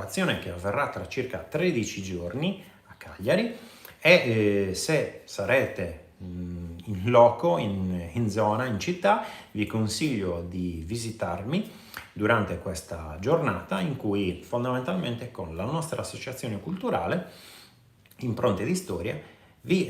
un'operazione che avverrà tra circa 13 giorni a Cagliari e se sarete in loco, in zona, in città, vi consiglio di visitarmi durante questa giornata in cui fondamentalmente con la nostra associazione culturale Impronte di Storia vi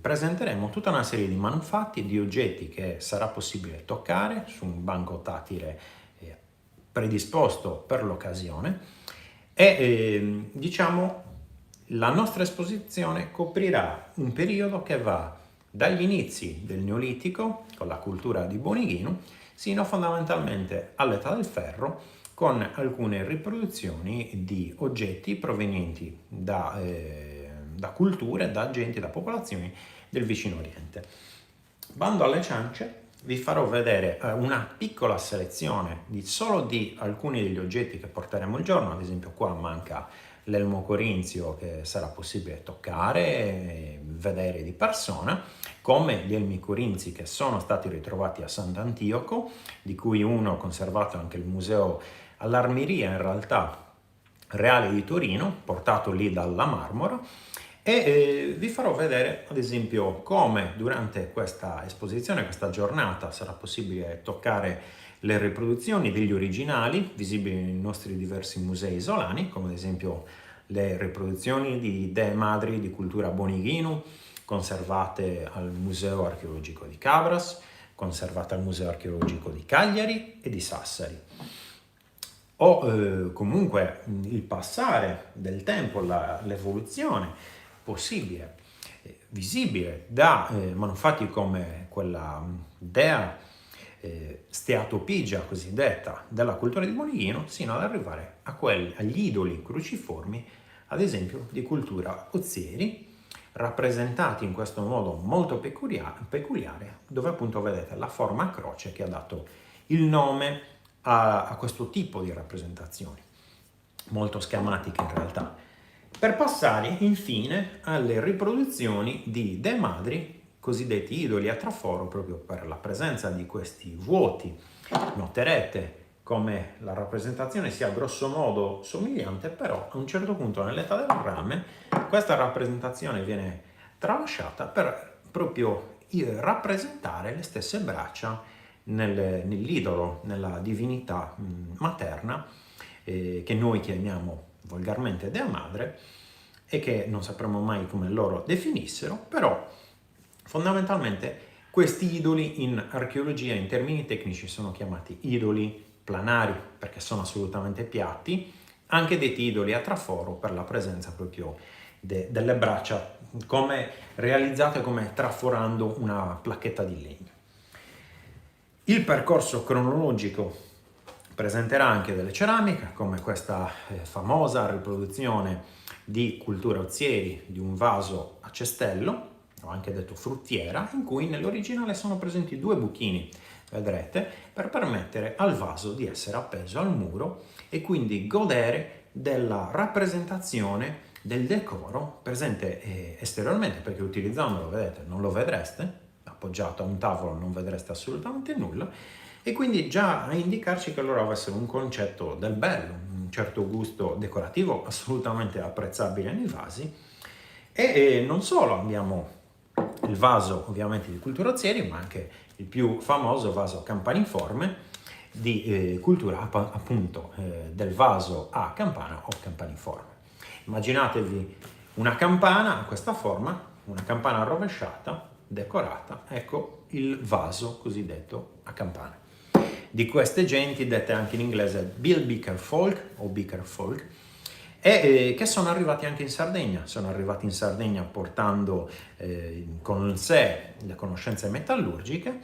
presenteremo tutta una serie di manufatti, di oggetti che sarà possibile toccare su un banco tattile predisposto per l'occasione e diciamo la nostra esposizione coprirà un periodo che va dagli inizi del Neolitico con la cultura di Bonighino sino fondamentalmente all'età del ferro con alcune riproduzioni di oggetti provenienti da culture, da genti, da popolazioni del vicino Oriente. Bando alle ciance, vi farò vedere una piccola selezione solo di alcuni degli oggetti che porteremo il giorno. Ad esempio qua manca l'elmo corinzio che sarà possibile toccare e vedere di persona, come gli elmi corinzi che sono stati ritrovati a Sant'Antioco, di cui uno conservato anche il museo all'Armeria in realtà reale di Torino, portato lì dalla Marmora. E vi farò vedere ad esempio come durante questa esposizione, questa giornata, sarà possibile toccare le riproduzioni degli originali visibili nei nostri diversi musei isolani, come ad esempio le riproduzioni di dee madri di cultura Bonighino conservate al Museo Archeologico di Cabras, conservate al Museo Archeologico di Cagliari e di Sassari. O comunque il passare del tempo, l'evoluzione possibile, visibile da manufatti come quella dea steatopigia cosiddetta della cultura di Bonighino, sino ad arrivare agli idoli cruciformi, ad esempio di cultura Ozieri, rappresentati in questo modo molto peculiare, dove appunto vedete la forma a croce che ha dato il nome a questo tipo di rappresentazioni, molto schematiche in realtà, per passare infine alle riproduzioni di dee madri, cosiddetti idoli a traforo, proprio per la presenza di questi vuoti. Noterete come la rappresentazione sia grosso modo somigliante, però a un certo punto nell'età del rame questa rappresentazione viene tralasciata per proprio rappresentare le stesse braccia nell'idolo, nella divinità materna che noi chiamiamo volgarmente dea madre e che non sapremo mai come loro definissero, però fondamentalmente questi idoli in archeologia in termini tecnici sono chiamati idoli planari perché sono assolutamente piatti, anche detti idoli a traforo per la presenza proprio delle braccia come realizzate come traforando una placchetta di legno. Il percorso cronologico presenterà anche delle ceramiche, come questa famosa riproduzione di cultura Ozieri di un vaso a cestello, o anche detto fruttiera, in cui nell'originale sono presenti due buchini, vedrete, per permettere al vaso di essere appeso al muro e quindi godere della rappresentazione del decoro presente esteriormente, perché utilizzandolo, vedete, non lo vedreste, appoggiato a un tavolo non vedreste assolutamente nulla, e quindi già a indicarci che loro avessero un concetto del bello, un certo gusto decorativo assolutamente apprezzabile nei vasi. E non solo, abbiamo il vaso ovviamente di cultura Ozieri, ma anche il più famoso vaso campaniforme di cultura appunto del vaso a campana o campaniforme. Immaginatevi una campana a questa forma, una campana rovesciata, decorata, ecco il vaso cosiddetto a campana. Di queste genti, dette anche in inglese Bill Beaker Folk o Beaker Folk, e che sono arrivati anche in Sardegna. Sono arrivati in Sardegna portando con sé le conoscenze metallurgiche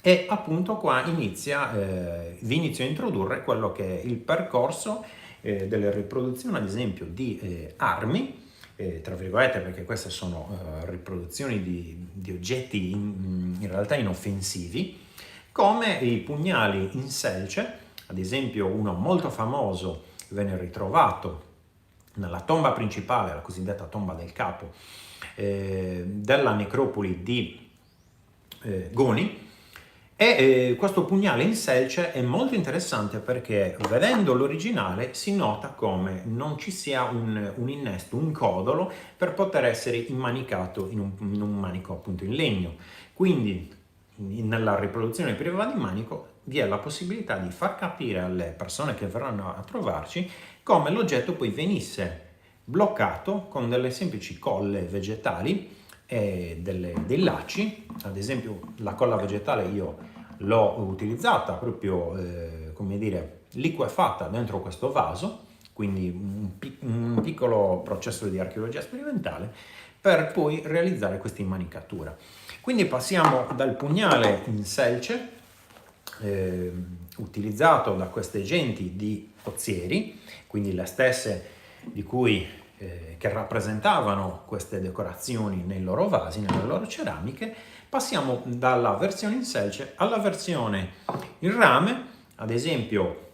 e appunto qua vi inizio a introdurre quello che è il percorso delle riproduzioni, ad esempio, di armi, tra virgolette, perché queste sono riproduzioni di oggetti in realtà inoffensivi, come i pugnali in selce. Ad esempio uno molto famoso venne ritrovato nella tomba principale, la cosiddetta tomba del capo, della necropoli di Goni, Questo pugnale in selce è molto interessante perché vedendo l'originale si nota come non ci sia un innesto, un codolo per poter essere immanicato in un manico appunto in legno. Quindi nella riproduzione privata di manico vi è la possibilità di far capire alle persone che verranno a trovarci come l'oggetto poi venisse bloccato con delle semplici colle vegetali e dei lacci. Ad esempio la colla vegetale io l'ho utilizzata proprio, come dire, liquefatta dentro questo vaso, quindi un piccolo processo di archeologia sperimentale per poi realizzare questa immanicatura. Quindi passiamo dal pugnale in selce, utilizzato da queste genti di Ozieri, quindi le stesse di cui che rappresentavano queste decorazioni nei loro vasi, nelle loro ceramiche. Passiamo dalla versione in selce alla versione in rame, ad esempio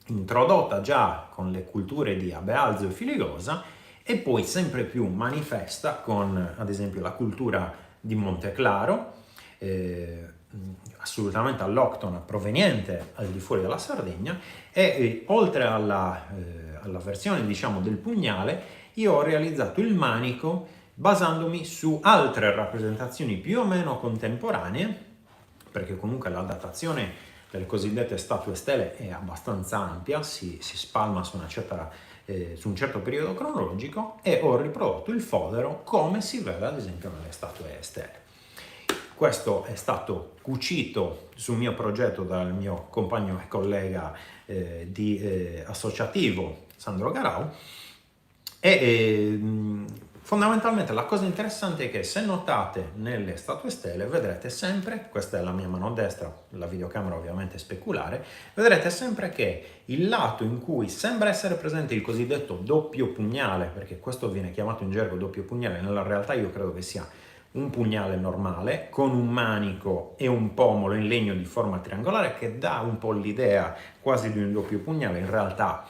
introdotta già con le culture di Abealzo e Filigosa e poi sempre più manifesta con ad esempio la cultura di Monteclaro, assolutamente alloctona, proveniente al di fuori della Sardegna, e oltre alla versione diciamo del pugnale io ho realizzato il manico basandomi su altre rappresentazioni più o meno contemporanee, perché comunque la datazione delle cosiddette statue stele è abbastanza ampia, si spalma su un certo periodo cronologico, e ho riprodotto il fodero come si vede ad esempio nelle statue stele. Questo è stato cucito sul mio progetto dal mio compagno e collega associativo Sandro Garau, e fondamentalmente la cosa interessante è che se notate nelle statue stele vedrete sempre, questa è la mia mano destra, la videocamera ovviamente è speculare, vedrete sempre che il lato in cui sembra essere presente il cosiddetto doppio pugnale, perché questo viene chiamato in gergo doppio pugnale, nella realtà io credo che sia un pugnale normale con un manico e un pomolo in legno di forma triangolare che dà un po' l'idea quasi di un doppio pugnale, in realtà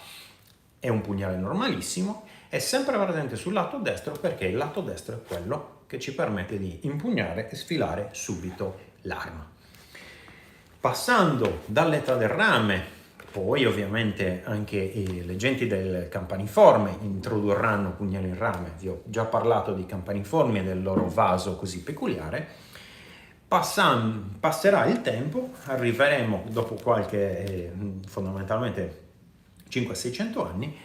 è un pugnale normalissimo, è sempre presente sul lato destro perché il lato destro è quello che ci permette di impugnare e sfilare subito l'arma. Passando dall'età del rame, poi ovviamente anche le genti del campaniforme introdurranno pugnali in rame. Vi ho già parlato di campaniformi e del loro vaso così peculiare. Passerà il tempo, arriveremo dopo qualche fondamentalmente 500-600 anni,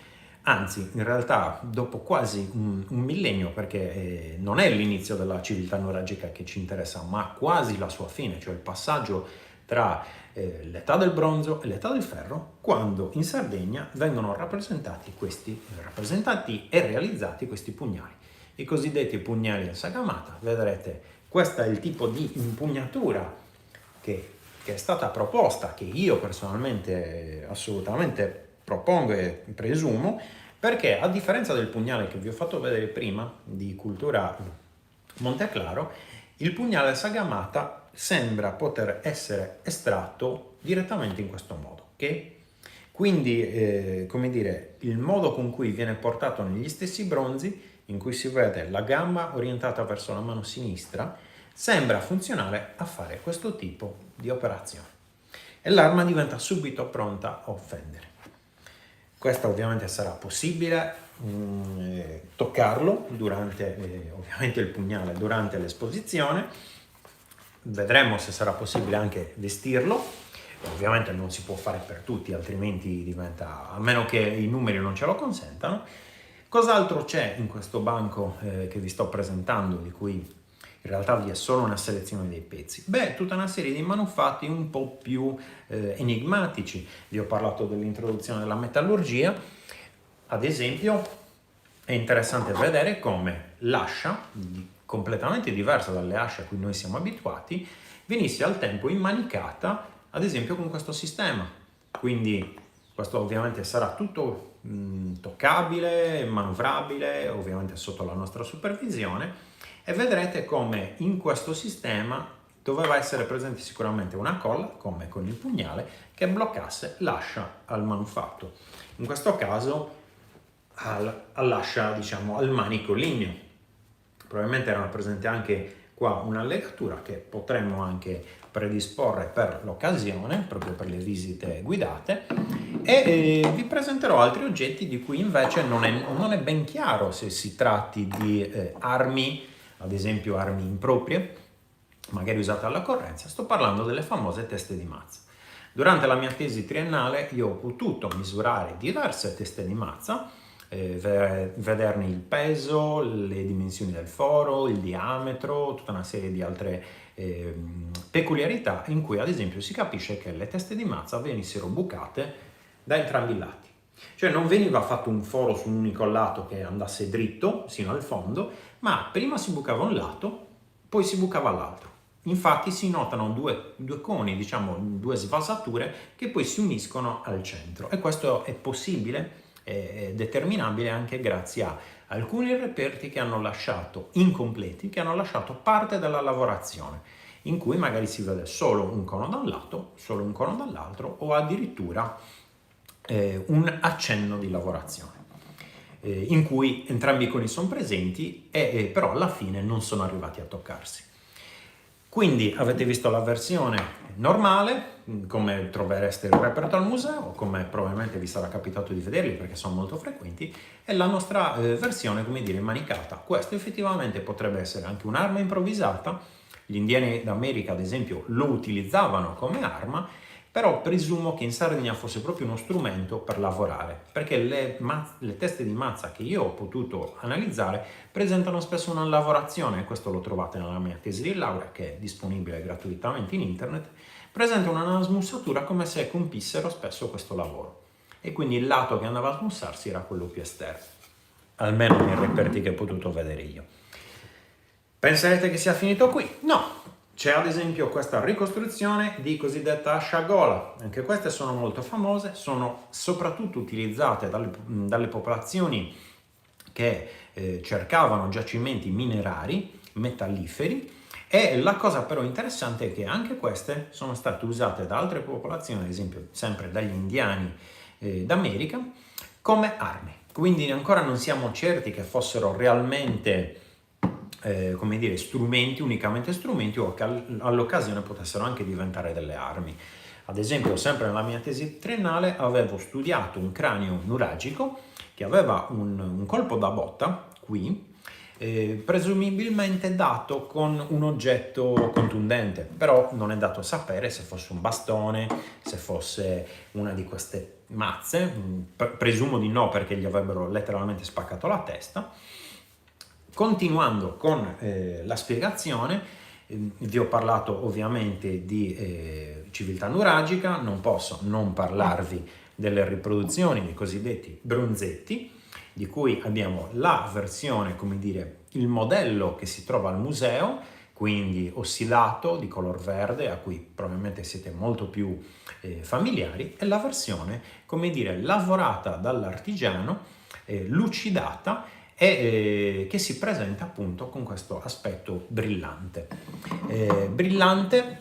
anzi in realtà dopo quasi un millennio, perché non è l'inizio della civiltà nuragica che ci interessa, ma quasi la sua fine, cioè il passaggio tra l'età del bronzo e l'età del ferro, quando in Sardegna vengono rappresentati e realizzati questi pugnali, i cosiddetti pugnali a sagamata. Vedrete, questo è il tipo di impugnatura che è stata proposta, che io personalmente assolutamente propongo e presumo, perché a differenza del pugnale che vi ho fatto vedere prima di cultura Monteclaro, il pugnale sagamata sembra poter essere estratto direttamente in questo modo, ok? Quindi, come dire, il modo con cui viene portato negli stessi bronzi, in cui si vede la gamba orientata verso la mano sinistra, sembra funzionare a fare questo tipo di operazione. E l'arma diventa subito pronta a offendere. Questo ovviamente sarà possibile toccarlo durante, ovviamente il pugnale, durante l'esposizione. Vedremo se sarà possibile anche vestirlo. Ovviamente non si può fare per tutti, altrimenti diventa, a meno che i numeri non ce lo consentano. Cos'altro c'è in questo banco che vi sto presentando, di cui in realtà vi è solo una selezione dei pezzi? Beh, tutta una serie di manufatti un po' più enigmatici. Vi ho parlato dell'introduzione della metallurgia. Ad esempio, è interessante vedere come l'ascia, completamente diversa dalle asce a cui noi siamo abituati, venisse al tempo immanicata, ad esempio con questo sistema. Quindi questo ovviamente sarà tutto toccabile, manovrabile, ovviamente sotto la nostra supervisione, e vedrete come in questo sistema doveva essere presente sicuramente una colla, come con il pugnale, che bloccasse l'ascia al manufatto. In questo caso all'ascia, diciamo, al manico ligneo. Probabilmente era presente anche qua una legatura che potremmo anche predisporre per l'occasione, proprio per le visite guidate, e vi presenterò altri oggetti di cui invece non è ben chiaro se si tratti di armi, ad esempio armi improprie, magari usate all'occorrenza. Sto parlando delle famose teste di mazza. Durante la mia tesi triennale io ho potuto misurare diverse teste di mazza, vederne il peso, le dimensioni del foro, il diametro, tutta una serie di altre peculiarità in cui ad esempio si capisce che le teste di mazza venissero bucate da entrambi i lati. Cioè non veniva fatto un foro su un unico lato che andasse dritto sino al fondo, ma prima si bucava un lato, poi si bucava l'altro. Infatti si notano due coni, diciamo due svasature che poi si uniscono al centro, e questo è possibile, è determinabile anche grazie a alcuni reperti che hanno lasciato incompleti, che hanno lasciato parte della lavorazione, in cui magari si vede solo un cono da un lato, solo un cono dall'altro, o addirittura un accenno di lavorazione, in cui entrambi i coni sono presenti e però alla fine non sono arrivati a toccarsi. Quindi avete visto la versione normale, come trovereste il reperto al museo, come probabilmente vi sarà capitato di vederli perché sono molto frequenti, e la nostra versione, come dire, manicata. Questo effettivamente potrebbe essere anche un'arma improvvisata. Gli indiani d'America, ad esempio, lo utilizzavano come arma, però presumo che in Sardegna fosse proprio uno strumento per lavorare, perché le teste di mazza che io ho potuto analizzare presentano spesso una lavorazione, questo lo trovate nella mia tesi di laurea, che è disponibile gratuitamente in internet, presentano una smussatura come se compissero spesso questo lavoro, e quindi il lato che andava a smussarsi era quello più esterno, almeno nei reperti che ho potuto vedere io. Penserete che sia finito qui? No! C'è ad esempio questa ricostruzione di cosiddetta asciagola, anche queste sono molto famose, sono soprattutto utilizzate dalle popolazioni che cercavano giacimenti minerari, metalliferi, e la cosa però interessante è che anche queste sono state usate da altre popolazioni, ad esempio sempre dagli indiani d'America, come armi. Quindi ancora non siamo certi che fossero realmente come dire, strumenti, unicamente strumenti, o che all'occasione potessero anche diventare delle armi. Ad esempio, sempre nella mia tesi triennale avevo studiato un cranio nuragico che aveva un colpo da botta qui, presumibilmente dato con un oggetto contundente, però non è dato sapere se fosse un bastone, se fosse una di queste mazze, presumo di no perché gli avrebbero letteralmente spaccato la testa. Continuando con la spiegazione, vi ho parlato ovviamente di civiltà nuragica, non posso non parlarvi delle riproduzioni dei cosiddetti bronzetti, di cui abbiamo la versione, come dire, il modello che si trova al museo, quindi ossidato di color verde, a cui probabilmente siete molto più familiari, e la versione, come dire, lavorata dall'artigiano, lucidata, e che si presenta appunto con questo aspetto brillante. Brillante,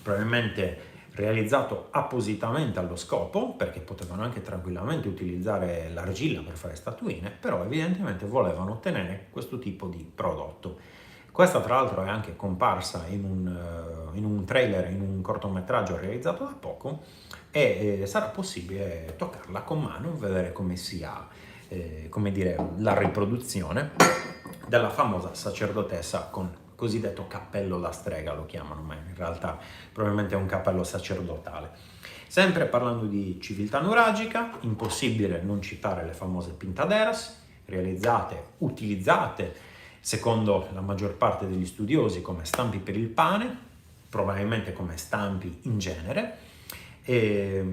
probabilmente realizzato appositamente allo scopo, perché potevano anche tranquillamente utilizzare l'argilla per fare statuine, però evidentemente volevano ottenere questo tipo di prodotto. Questa tra l'altro è anche comparsa in un trailer, in un cortometraggio realizzato da poco, e sarà possibile toccarla con mano, vedere come sia, come dire, la riproduzione della famosa sacerdotessa con cosiddetto cappello da strega, lo chiamano, ma in realtà probabilmente è un cappello sacerdotale. Sempre parlando di civiltà nuragica, impossibile non citare le famose pintaderas, realizzate, utilizzate secondo la maggior parte degli studiosi come stampi per il pane, probabilmente come stampi in genere. E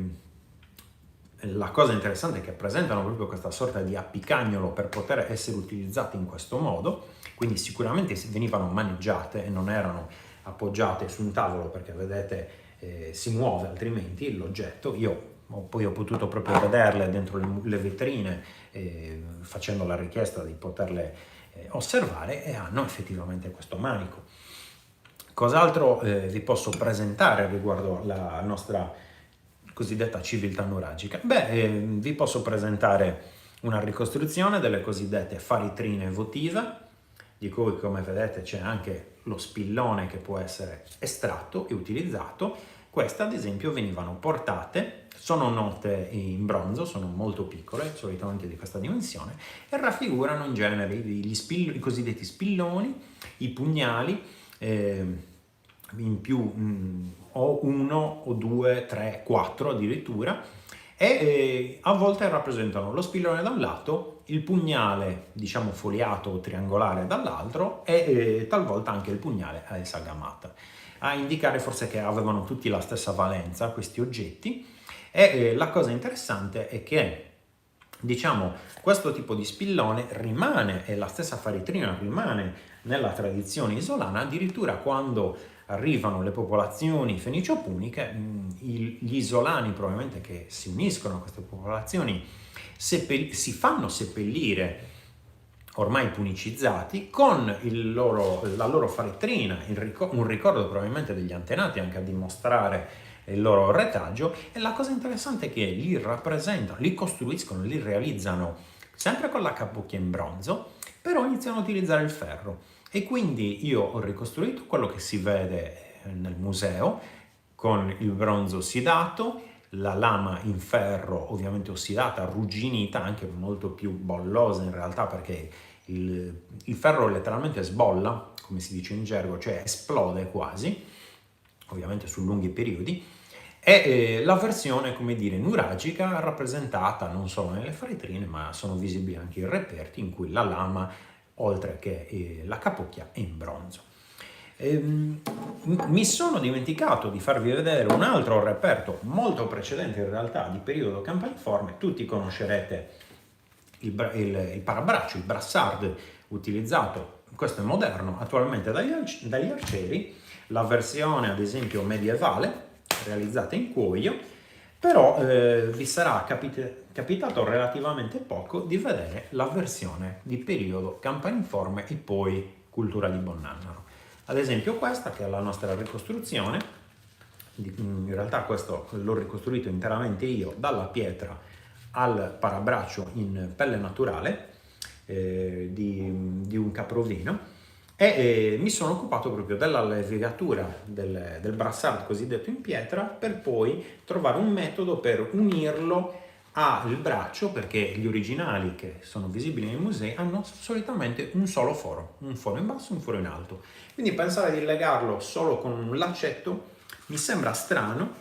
la cosa interessante è che presentano proprio questa sorta di appicagnolo per poter essere utilizzate in questo modo, quindi sicuramente venivano maneggiate e non erano appoggiate su un tavolo, perché vedete si muove altrimenti l'oggetto. Io poi ho potuto proprio vederle dentro le vetrine facendo la richiesta di poterle osservare, e hanno effettivamente questo manico. Cos'altro vi posso presentare riguardo la nostra cosiddetta civiltà nuragica? Vi posso presentare una ricostruzione delle cosiddette faritrine votive, di cui come vedete c'è anche lo spillone che può essere estratto e utilizzato. Queste ad esempio venivano portate, sono note in bronzo, sono molto piccole, solitamente di questa dimensione, e raffigurano in genere i cosiddetti spilloni, i pugnali, in più o uno o due, tre, quattro addirittura, e a volte rappresentano lo spillone da un lato, il pugnale diciamo foliato o triangolare dall'altro e talvolta anche il pugnale a esagamata, a indicare forse che avevano tutti la stessa valenza questi oggetti. E la cosa interessante è che diciamo questo tipo di spillone rimane, e la stessa faritrina rimane nella tradizione isolana, addirittura quando arrivano le popolazioni fenicio-puniche, gli isolani probabilmente che si uniscono a queste popolazioni si fanno seppellire ormai punicizzati con la loro faritrina, un ricordo probabilmente degli antenati anche a dimostrare il loro retaggio. E la cosa interessante è che li rappresentano, li costruiscono, li realizzano sempre con la capocchia in bronzo, però iniziano a utilizzare il ferro. E quindi io ho ricostruito quello che si vede nel museo con il bronzo ossidato, la lama in ferro ovviamente ossidata, arrugginita, anche molto più bollosa in realtà perché il ferro letteralmente sbolla, come si dice in gergo, cioè esplode quasi, ovviamente su lunghi periodi, e la versione, come dire, nuragica rappresentata non solo nelle faritrine, ma sono visibili anche i reperti in cui la lama, oltre che la capocchia, è in bronzo. Mi sono dimenticato di farvi vedere un altro reperto molto precedente in realtà di periodo campaniforme. Tutti conoscerete il parabraccio, il brassard utilizzato, questo è moderno, attualmente dagli arcieri, la versione ad esempio medievale realizzata in cuoio, però vi sarà capitato relativamente poco di vedere la versione di periodo campaniforme e poi cultura di Bonnannaro. Ad esempio questa, che è la nostra ricostruzione, in realtà questo l'ho ricostruito interamente io, dalla pietra al parabraccio in pelle naturale di un caprovino, e mi sono occupato proprio della levigatura del brassard cosiddetto in pietra, per poi trovare un metodo per unirlo al braccio, perché gli originali che sono visibili nei musei hanno solitamente un solo foro, un foro in basso e un foro in alto. Quindi pensare di legarlo solo con un laccetto mi sembra strano,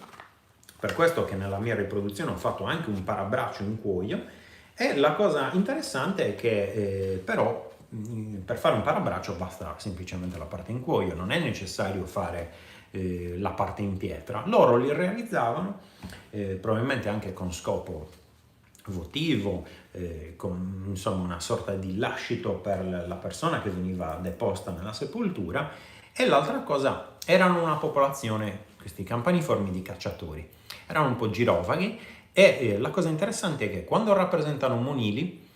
per questo che nella mia riproduzione ho fatto anche un parabraccio in cuoio. E la cosa interessante è che però per fare un parabraccio basta semplicemente la parte in cuoio, non è necessario fare la parte in pietra. Loro li realizzavano probabilmente anche con scopo votivo, con insomma una sorta di lascito per la persona che veniva deposta nella sepoltura. E l'altra cosa, erano una popolazione, questi campaniformi, di cacciatori, erano un po' girovaghi, e la cosa interessante è che quando rappresentano monili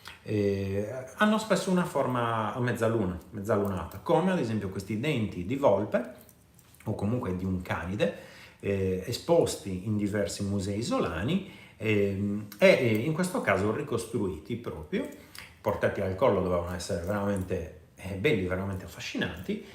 hanno spesso una forma a mezzaluna, mezzalunata, come ad esempio questi denti di volpe o comunque di un canide esposti in diversi musei isolani e in questo caso ricostruiti proprio, portati al collo, dovevano essere veramente belli, veramente affascinanti.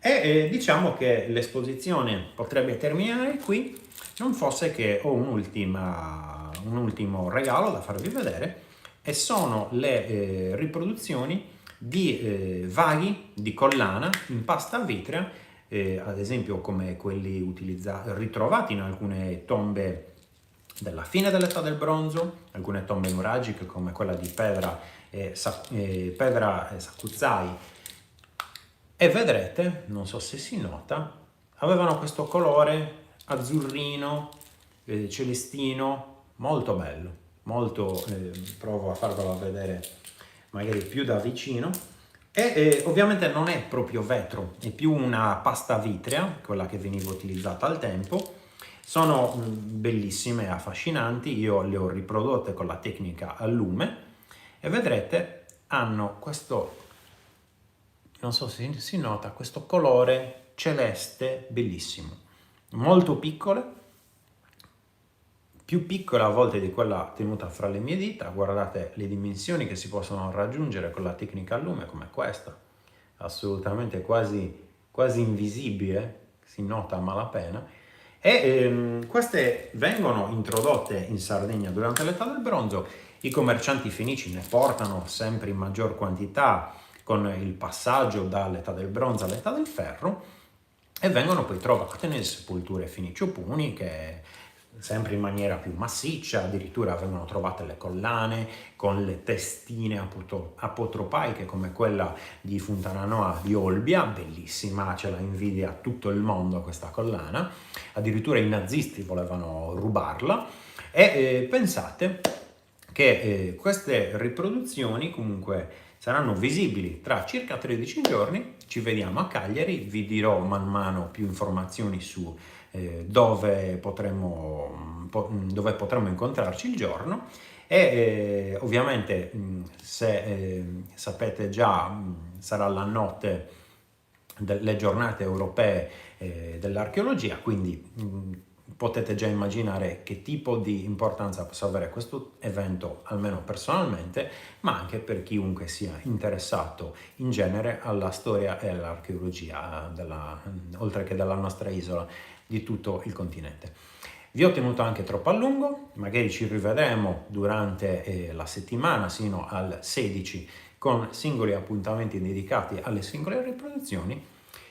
E diciamo che l'esposizione potrebbe terminare qui, non fosse che ho un ultimo regalo da farvi vedere, e sono le riproduzioni di vaghi di collana in pasta vitrea, ad esempio come quelli ritrovati in alcune tombe della fine dell'età del bronzo, alcune tombe nuragiche come quella di Pedra e Sakuzzai. E vedrete, non so se si nota, avevano questo colore azzurrino, celestino, molto bello, molto, provo a farvelo vedere magari più da vicino. E ovviamente non è proprio vetro, è più una pasta vitrea, quella che veniva utilizzata al tempo. Sono bellissime e affascinanti, io le ho riprodotte con la tecnica a lume, e vedrete hanno questo, non so se si nota, questo colore celeste bellissimo, molto piccole, più piccole a volte di quella tenuta fra le mie dita. Guardate le dimensioni che si possono raggiungere con la tecnica a lume come questa, assolutamente quasi invisibile, si nota a malapena, e queste vengono introdotte in Sardegna durante l'età del bronzo. I commercianti fenici ne portano sempre in maggior quantità con il passaggio dall'età del bronzo all'età del ferro, e vengono poi trovate nelle sepolture finicio-puni, che sempre in maniera più massiccia, addirittura vengono trovate le collane con le testine apotropaiche come quella di Funtananoa di Olbia, bellissima, ce la invidia tutto il mondo questa collana, addirittura i nazisti volevano rubarla, e pensate che queste riproduzioni comunque saranno visibili tra circa 13 giorni. Ci vediamo a Cagliari, vi dirò man mano più informazioni su dove potremo incontrarci il giorno, e ovviamente se sapete già, sarà la notte delle giornate europee dell'archeologia, quindi potete già immaginare che tipo di importanza possa avere questo evento, almeno personalmente, ma anche per chiunque sia interessato in genere alla storia e all'archeologia, oltre che della nostra isola, di tutto il continente. Vi ho tenuto anche troppo a lungo, magari ci rivedremo durante la settimana sino al 16 con singoli appuntamenti dedicati alle singole riproduzioni.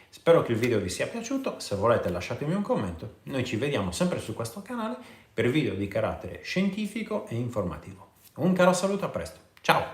Spero che il video vi sia piaciuto, se volete lasciatemi un commento. Noi ci vediamo sempre su questo canale per video di carattere scientifico e informativo. Un caro saluto, a presto, ciao!